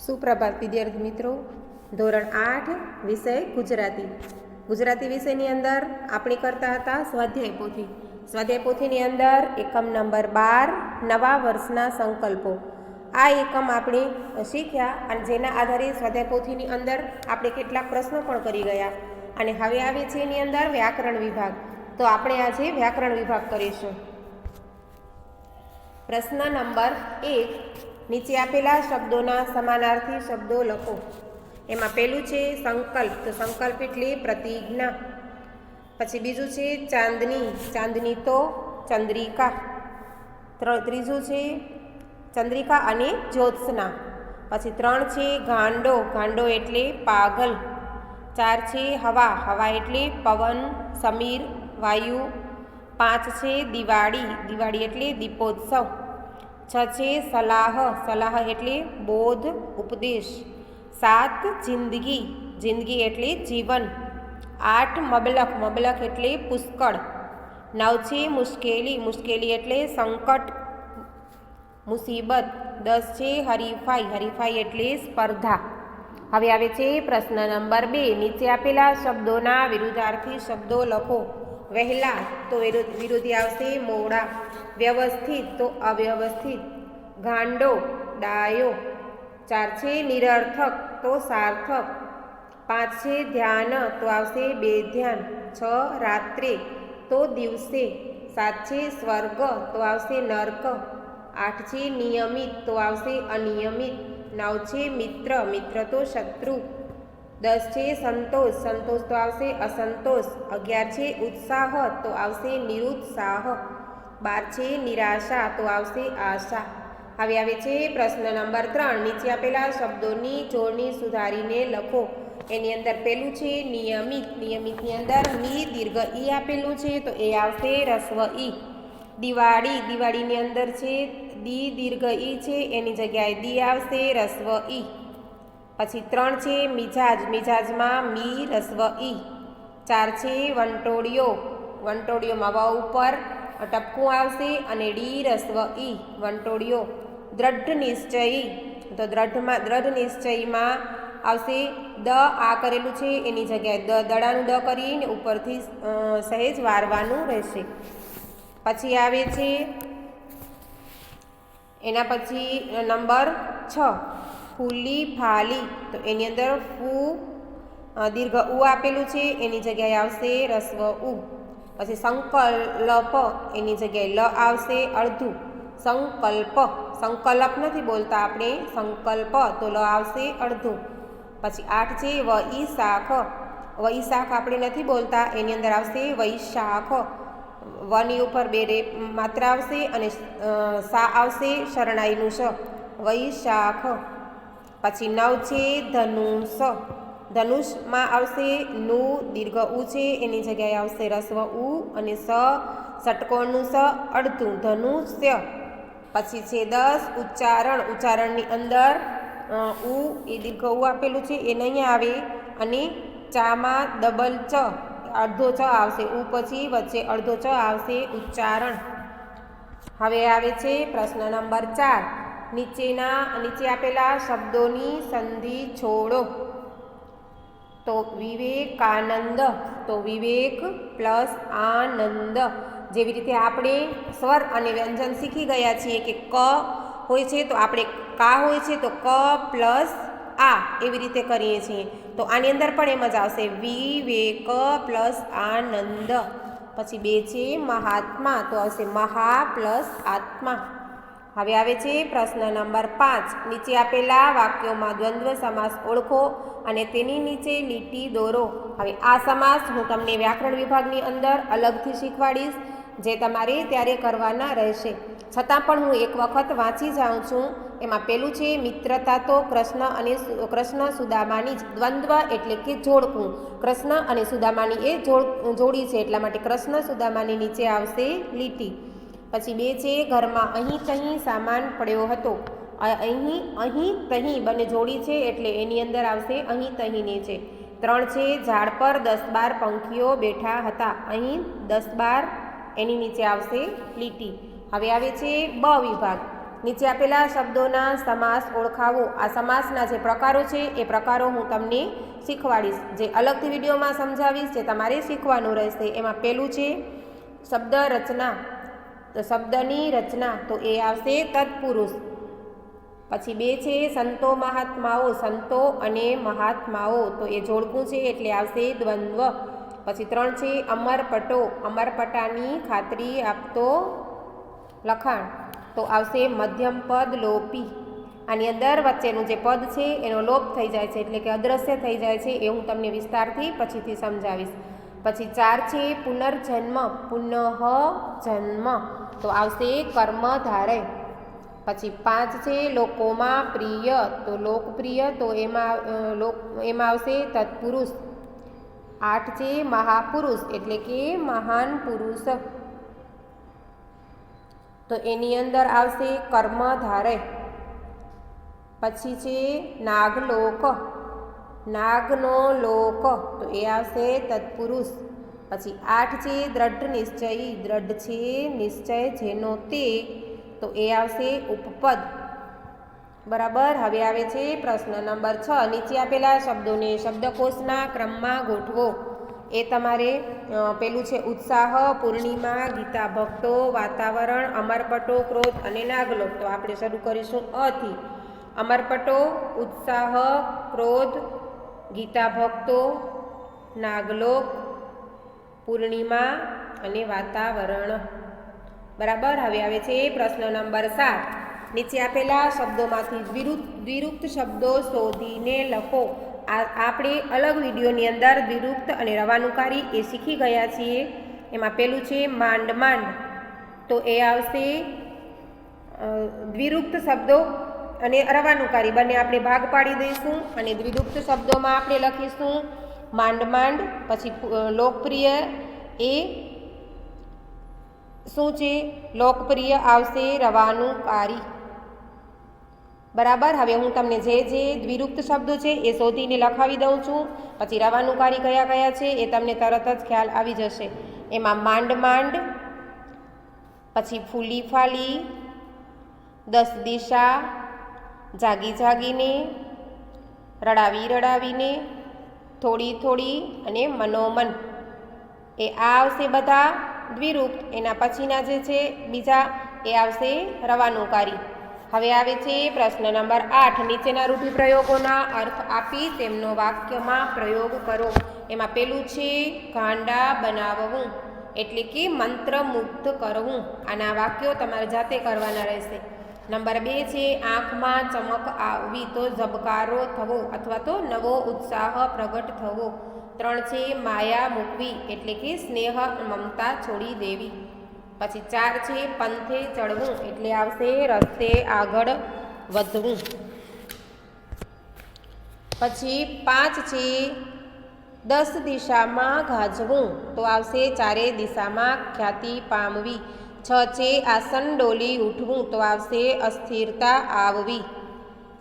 સુપ્રભાત વિદ્યાર્થી મિત્રો. ધોરણ 8 વિષય ગુજરાતી. ગુજરાતી વિષયની અંદર આપણે કરતા હતા સ્વાધ્યાય પોથી. સ્વાધ્યાય પોથીની અંદર એકમ નંબર 12 નવા વર્ષના સંકલ્પો. આ એકમ આપણે શીખ્યા અને જેના આધારે સ્વાધ્યાય પોથીની અંદર આપણે કેટલાક પ્રશ્નો પણ કરી ગયા. અને હવે આવે છે એની અંદર વ્યાકરણ વિભાગ. તો આપણે આજે વ્યાકરણ વિભાગ કરીશું. પ્રશ્ન નંબર 1, નીચે આપેલા શબ્દોના સમાનાર્થી શબ્દો લખો. એમાં પહેલું છે સંકલ્પ. તો સંકલ્પ એટલે પ્રતિજ્ઞા. પછી બીજું છે ચાંદની. ચાંદની તો ચંદ્રિકા. ત્રીજું છે ચંદ્રિકા અને જ્યોત્સના. પછી 3 છે ગાંડો. ગાંડો એટલે પાગલ. 4 છે હવા. હવા એટલે પવન, સમીર, વાયુ. 5 છે દિવાળી. દિવાળી એટલે દીપોત્સવ. 6 છે સલાહ. સલાહ એટલે બોધ, ઉપદેશ. 7 જિંદગી. જિંદગી એટલે જીવન. 8 મબલખ. મબલખ એટલે પુષ્કળ. 9 છે મુશ્કેલી. મુશ્કેલી એટલે સંકટ, મુસીબત. 10 છે હરીફાઈ. હરીફાઈ એટલે સ્પર્ધા. હવે આવે છે પ્રશ્ન નંબર 2, નીચે આપેલા શબ્દોના વિરુદ્ધાર્થી શબ્દો લખો. વહેલા તો વિરોધી આવશે મોડા. વ્યવસ્થિત તો અવ્યવસ્થિત. ગાંડો ડાયો. 4 છે નિરર્થક તો સાર્થક. 5 છે ધ્યાન તો આવશે બેધ્યાન. 6 રાત્રે તો દિવસે. 7 છે સ્વર્ગ તો આવશે નર્ક. 8 છે નિયમિત તો આવશે અનિયમિત. 9 છે મિત્ર. મિત્ર તો શત્રુ. 10 છે સંતોષ. સંતોષ તો આવશે અસંતોષ. 11 છે ઉત્સાહ તો આવશે નિરુત્સાહ. 12 છે નિરાશા તો આવશે આશા. હવે આવે છે પ્રશ્ન નંબર 3, નીચે આપેલા શબ્દોની જોડણી સુધારીને લખો. એની અંદર પહેલું છે નિયમિત. નિયમિતની અંદર ની દીર્ઘ ઈ આપેલું છે તો એ આવશે રસ્વ ઈ. દિવાળી. દિવાળીની અંદર છે દી દીર્ઘ ઈ છે એની જગ્યાએ દી આવશે રસ્વ ઈ. પછી 3 છે મિજાજ. મિજાજમાં મી રસ્વ ઈ. 4 છે વંટોળિયો. વંટોળિયોમાં વ ઉપર ટપકું આવશે અને ડી રસ્વ ઈ વંટોળિયો. દ્રઢ નિશ્ચય. તો દ્રઢ નિશ્ચયમાં આવશે દ આ કરેલું છે એની જગ્યાએ દડાનું દ કરીને ઉપરથી સહેજ વારવાનું રહેશે. પછી આવે છે એના પછી નંબર 6 ફૂલી ફાલી. તો એની અંદર ફૂ દીર્ઘ ઉ આપેલું છે એની જગ્યાએ આવશે રસ્વ ઉ. પછી સંકલ્પ એની જગ્યાએ લ આવશે અડધું. સંકલ્પ. સંકલ્પ નથી બોલતા આપણે, સંકલ્પ તો લ આવશે અડધું. પછી 8 છે વૈશાખ. વૈશાખ આપણે નથી બોલતા એની અંદર આવશે વૈશાખ. વની ઉપર 2 માત્રા આવશે અને સા આવશે શરણાઈનું શ. વૈશાખ. પછી 9 છે ધનુષ. ધનુષમાં આવશે નું દીર્ઘ ઉ છે એની જગ્યાએ આવશે રસ્વ ઉ અને સ ષટકોણનું સ અડધું ધનુષ્ય. પછી છે 10 ઉચ્ચારણ. ઉચ્ચારણની અંદર ઉ એ દીર્ઘ ઉ આપેલું છે એ નહીં આવે અને ચામાં ડબલ ચ અડધો ચ આવશે. ઉ પછી વચ્ચે અડધો ચ આવશે ઉચ્ચારણ. હવે આવે છે પ્રશ્ન નંબર 4, નીચે આપેલા શબ્દોની સંધિ છોડો. તો વિવેકાનંદ. તો વિવેક પ્લસ આનંદ. જેવી રીતે આપણે સ્વર અને વ્યંજન શીખી ગયા છીએ કે ક હોય છે તો આપણે કા હોય છે તો ક પ્લસ આ એવી રીતે કરીએ છીએ. તો આની અંદર પણ એમ જ આવશે વિવેક પ્લસ આનંદ. પછી 2 છે મહાત્મા. તો આવશે મહા પ્લસ આત્મા. હવે આવે છે પ્રશ્ન નંબર 5, નીચે આપેલા વાક્યોમાં દ્વંદ્વ સમાસ ઓળખો અને તેની નીચે લીટી દોરો. હવે આ સમાસ હું તમને વ્યાકરણ વિભાગની અંદર અલગથી શીખવાડીશ, જે તમારે ત્યારે કરવાના રહેશે. છતાં પણ હું એક વખત વાંચી જાઉં છું. એમાં પહેલું છે મિત્રતા. તો કૃષ્ણ સુદામાની જ. દ્વંદ્વ એટલે કે જોડકું. કૃષ્ણ અને સુદામાની એ જોડી છે એટલા માટે કૃષ્ણ સુદામાની નીચે આવશે લીટી. પછી 2 છે ઘરમાં અહીં તહીં સામાન પડ્યો હતો. અહીં તહીં બંને જોડી છે એટલે એની અંદર આવશે અહીં તહીં નીચે. 3 છે ઝાડ પર 10-12 પંખીઓ બેઠા હતા. અહીં 10-12 એની નીચે આવશે લીટી. હવે આવે છે બ વિભાગ. નીચે આપેલા શબ્દોના સમાસ ઓળખાવો. આ સમાસના જે પ્રકારો છે એ પ્રકારો હું તમને શીખવાડીશ, જે અલગથી વિડીયોમાં સમજાવીશ, જે તમારે શીખવાનું રહેશે. એમાં પહેલું છે શબ્દ રચના. તો શબ્દની રચના તો એ આવશે તત્પુરુષ. પછી 2 છે સંતો મહાત્માઓ. સંતો અને મહાત્માઓ તો એ જોડકું છે એટલે આવશે દ્વંદ્વ. પછી 3 છે અમરપટો. અમરપટાની ખાતરી આપતો લખાણ તો આવશે મધ્યમ પદ લોપી. આની અંદર વચ્ચેનું જે પદ છે એનો લોપ થઈ જાય છે એટલે કે અદ્રશ્ય થઈ જાય છે, એ હું તમને વિસ્તારથી પછીથી સમજાવીશ. પછી 4 છે પુનર્જન્મ. પુનઃ જન્મ તો આવશે કર્મધારય. પછી 5 છે લોકોમાં પ્રિય. તો લોકપ્રિય તો એમાં આવશે તત્પુરુષ. 8 છે મહાપુરુષ એટલે કે મહાન પુરુષ, તો એની અંદર આવશે કર્મધારય. પછી છે નાગલોક. નાગનો લોક તો એ આવશે તત્પુરુષ. પછી 8 છે દ્રઢ નિશ્ચયી. દ્રઢ છે નિશ્ચય જેનો તે તો એ આવશે ઉપપદ. બરાબર. હવે આવે છે પ્રશ્ન નંબર 6. નીચે આપેલા શબ્દોને શબ્દકોશના ક્રમમાં ગોઠવો. એ તમારે પેલું છે ઉત્સાહ, પૂર્ણિમા, ગીતા ભક્તો, વાતાવરણ, અમરપટો, ક્રોધ અને નાગલોક. તો આપણે શરૂ કરીશું અથી. અમરપટો, ઉત્સાહ, ક્રોધ, ગીતા ભક્તો, નાગલોક, પૂર્ણિમા અને વાતાવરણ. બરાબર. હવે આવે છે પ્રશ્ન નંબર 7. નીચે આપેલા શબ્દોમાંથી દ્વિરુક્ત શબ્દો શોધીને લખો. આપણે અલગ વિડીયોની અંદર દ્વિરુક્ત અને રવાનુકારી એ શીખી ગયા છીએ. એમાં પેલું છે માંડ માંડ તો એ આવશે દ્વિરુક્ત શબ્દો અને રવાનુકારી બંને આપણે ભાગ પાડી દઈશું અને દ્વિરુક્ત શબ્દોમાં આપણે લખીશું માંડ માંડ. પછી લોકપ્રિય એ શું છે? લોકપ્રિય આવશે રવાનુકારી. બરાબર. હવે હું તમને જે દ્વિરુક્ત શબ્દો છે એ શોધીને લખાવી દઉં છું. પછી રવાનુકારી કયા કયા છે એ તમને તરત જ ખ્યાલ આવી જશે. એમાં માંડ માંડ, પછી ફૂલી ફાલી, 10 દિશા, જાગી જાગીને, રડાવી રડાવીને, થોડી થોડી અને મનોમન. એ આ આવશે બધા દ્વિરુક્ત. એના પછીના જે છે બીજા એ આવશે રવાનુકારી. હવે આવે છે પ્રશ્ન નંબર 8. નીચેના રૂઢિપ્રયોગોના અર્થ આપી તેમનો વાક્યમાં પ્રયોગ કરો. એમાં પેલું છે ગાંડા બનાવવું એટલે કે મંત્રમુગ્ધ કરવું. આના વાક્યો તમારે જાતે કરવાના રહેશે. નંબર 2 છે આંખમાં ચમક આવવી તો ઝબકારો થવો અથવા તો નવો ઉત્સાહ પ્રગટ થવો. 3 છે માયા મૂકવી એટલે કે સ્નેહ મમતા છોડી દેવી. પછી 4 છે પંથે ચડવું એટલે આવશે રસ્તે આગળ વધવું. પછી 5 છે 10 દિશામાં ગાજવું તો આવશે ચારે દિશામાં ખ્યાતિ પામવી. 6 છે આસન ડોલી ઉઠવું તો આવશે અસ્થિરતા આવવી.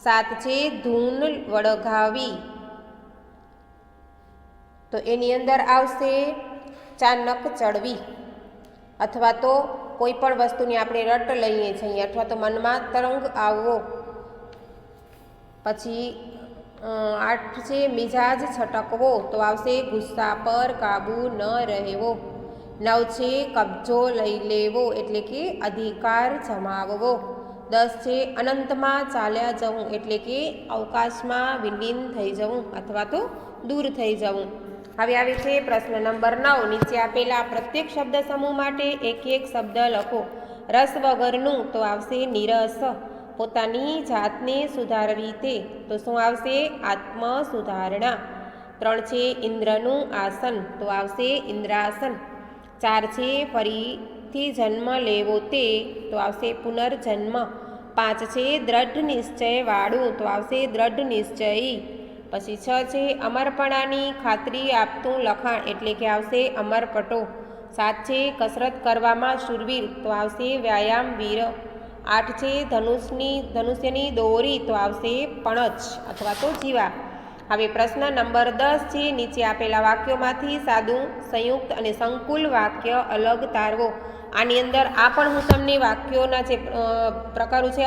7 છે ધૂન વળગાવી તો એની અંદર આવશે ચાનક ચડવી અથવા તો કોઈ પણ વસ્તુની આપણે રટ લઈએ છીએ અથવા તો મનમાં તરંગ આવવો. પછી 8 છે મિજાજ છટકવો તો આવશે ગુસ્સા પર કાબૂ ન રહેવો. 9 છે કબજો લઈ લેવો એટલે કે અધિકાર જમાવવો. 10 છે અનંતમાં ચાલ્યા જવું એટલે કે અવકાશમાં વિલીન થઈ જવું અથવા તો દૂર થઈ જવું. હવે આવે છે પ્રશ્ન નંબર 9. નીચે આપેલા પ્રત્યેક શબ્દ સમૂહ માટે એક એક શબ્દ લખો. રસ વગરનું તો આવશે નીરસ. પોતાની જાતને સુધારવી તે તો શું આવશે? આત્મ સુધારણા. 3 છે ઇન્દ્રનું આસન તો આવશે ઇન્દ્રાસન. 4 છે ફરીથી જન્મ લેવો તે તો આવશે પુનર્જન્મ. 5 છે દ્રઢ નિશ્ચય વાળું તો આવશે દ્રઢ નિશ્ચયી. પછી 6 છે અમરપણાની ખાતરી આપતું લખાણ એટલે કે આવશે અમરપટો. 7 છે કસરત કરવામાં શૂરવીર તો આવશે વ્યાયામવીર. 8 છે ધનુષ્યની દોરી તો આવશે પણછ અથવા તો જીવા. હવે પ્રશ્ન નંબર 10 છે નીચે આપેલા વાક્યોમાંથી સાદું, સંયુક્ત અને સંકુલ વાક્ય અલગ તારવો. આની અંદર આ પણ હું તમને વાક્યોના જે પ્રકારો છે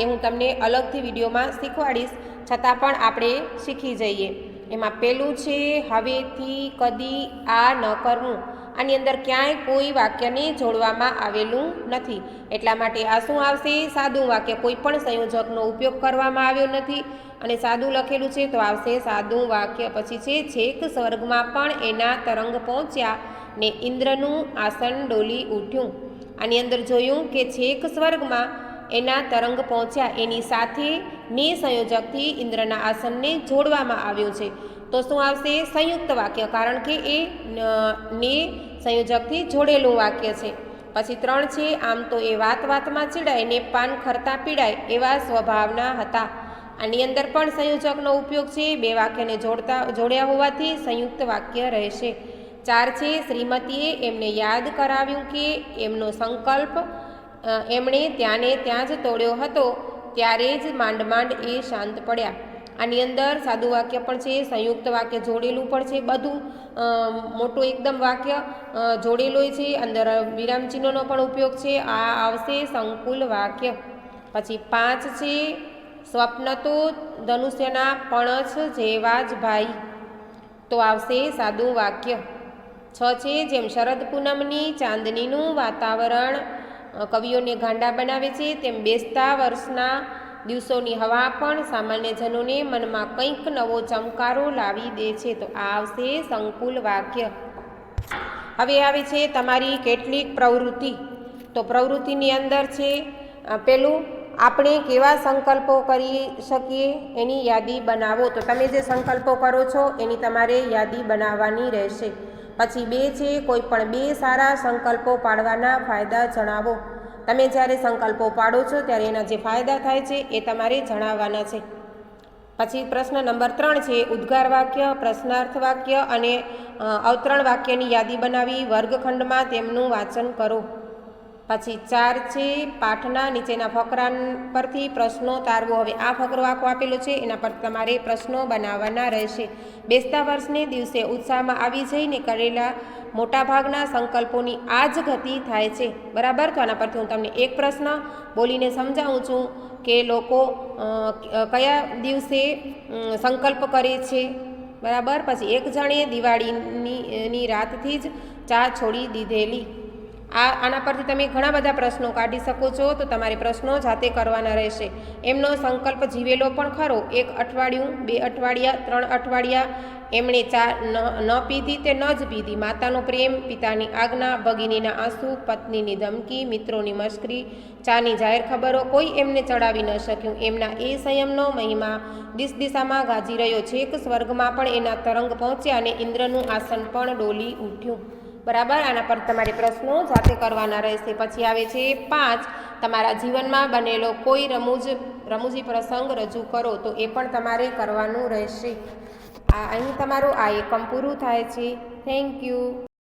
એ હું તમને અલગથી વિડીયોમાં શીખવાડીશ, છતાં પણ આપણે શીખી જઈએ. એમાં પહેલું છે હવેથી કદી આ ન કરવું. આની અંદર ક્યાંય કોઈ વાક્યને જોડવામાં આવેલું નથી, એટલા માટે આ શું આવશે? સાદું વાક્ય. કોઈ પણ સંયોજકનો ઉપયોગ કરવામાં આવ્યો નથી અને સાદું લખેલું છે તો આવશે સાદું વાક્ય. પછી છે છેક સ્વર્ગમાં પણ એના તરંગ પહોંચ્યા ને ઇન્દ્રનું આસન ડોલી ઉઠ્યું. આની અંદર જોયું કે છેક સ્વર્ગમાં એના તરંગ પહોંચ્યા, એની સાથે ને સંયોજકથી ઇન્દ્રના આસનને જોડવામાં આવ્યું છે તો શું આવશે? સંયુક્ત વાક્ય, કારણ કે એ ને સંયોજકથી જોડેલું વાક્ય છે. પછી 3 છે આમ તો એ વાત વાતમાં ચીડાય ને પાન ખરતા પીડાય એવા સ્વભાવના હતા. આની અંદર પણ સંયોજકનો ઉપયોગ છે, બે વાક્યને જોડ્યા હોવાથી સંયુક્ત વાક્ય રહેશે. 4 છે શ્રીમતીએ એમને યાદ કરાવ્યું કે એમનો સંકલ્પ એમણે ત્યાંને ત્યાં જ તોડ્યો હતો, ત્યારે જ માંડ માંડ એ શાંત પડ્યા. આની અંદર સાદું વાક્ય પણ છે, સંયુક્ત વાક્ય જોડેલું પણ છે, બધું મોટું એકદમ વાક્ય જોડેલું છે, અંદર વિરામચિહ્નોનો પણ ઉપયોગ છે. આ આવશે સંકુલ વાક્ય. પછી 5 છે સ્વપ્ન તો ધનુષ્યના પણછ જેવા જ ભાઈ, તો આવશે સાદું વાક્ય. 6 છે જેમ શરદ પૂનમની ચાંદનીનું વાતાવરણ કવિઓને ગાંડા બનાવે છે, તેમ બેસતા વર્ષના દિવસોની હવા પણ સામાન્યજનોને મનમાં કંઈક નવો ચમકારો લાવી દે છે, તો આ આવશે સંકુલ વાક્ય. હવે આવે છે તમારી કેટલીક પ્રવૃત્તિ. તો પ્રવૃત્તિની અંદર છે પેલું આપણે કેવા સંકલ્પો કરી શકીએ એની યાદી બનાવો. તો તમે જે સંકલ્પો કરો છો એની તમારે યાદી બનાવવાની રહેશે. પછી 2 છે કોઈ પણ 2 સારા સંકલ્પો પાડવાના ફાયદા જણાવો. તમે જ્યારે સંકલ્પો પાડો છો ત્યારે એના જે ફાયદા થાય છે એ તમારે જણાવવાના છે. પછી પ્રશ્ન નંબર 3 છે ઉદ્ગાર વાક્ય, પ્રશ્નાર્થ વાક્ય અને અવતરણ વાક્યની યાદી બનાવી વર્ગખંડમાં તેમનું વાંચન કરો. પછી 4 છે પાઠના નીચેના ફકરા પરથી પ્રશ્નો તારવો. હવે આ ફકરો આખો આપેલો છે, એના પર તમારે પ્રશ્નો બનાવવાના રહેશે. બેસતા વર્ષને દિવસે ઉત્સાહમાં આવી જઈને કરેલા મોટાભાગના સંકલ્પોની આ જ ગતિ થાય છે, બરાબર. તો આના પરથી હું તમને એક પ્રશ્ન બોલીને સમજાવું છું કે લોકો કયા દિવસે સંકલ્પ કરે છે, બરાબર. પછી 1 જણે દિવાળીની રાતથી જ ચા છોડી દીધેલી. આના પરથી તમે ઘણા બધા પ્રશ્નો કાઢી શકો છો, તો તમારે પ્રશ્નો જાતે કરવાના રહેશે. એમનો સંકલ્પ જીવેલો પણ ખરો. 1 અઠવાડિયું, 2 અઠવાડિયા, 3 અઠવાડિયા એમણે ચા ન પીધી તે ન જ પીધી. માતાનો પ્રેમ, પિતાની આજ્ઞા, ભગિનીના આંસુ, પત્નીની ધમકી, મિત્રોની મશ્કરી, ચાની જાહેર ખબરો કોઈ એમને ચડાવી ન શક્યું. એમના એ સંયમનો મહિમા દિશામાં ગાજી રહ્યો. છેક સ્વર્ગમાં પણ એના તરંગ પહોંચ્યા અને ઇન્દ્રનું આસન પણ ડોલી ઉઠ્યું, બરાબર. આના પર તમારે પ્રશ્નો જાતે કરવાના રહેશે. પછી આવે છે 5 તમારા જીવનમાં બનેલો કોઈ રમૂજી પ્રસંગ રજૂ કરો. તો એ પણ તમારે કરવાનું રહેશે. અહીં તમારું આ એકમ પૂરું થાય છે. Thank you.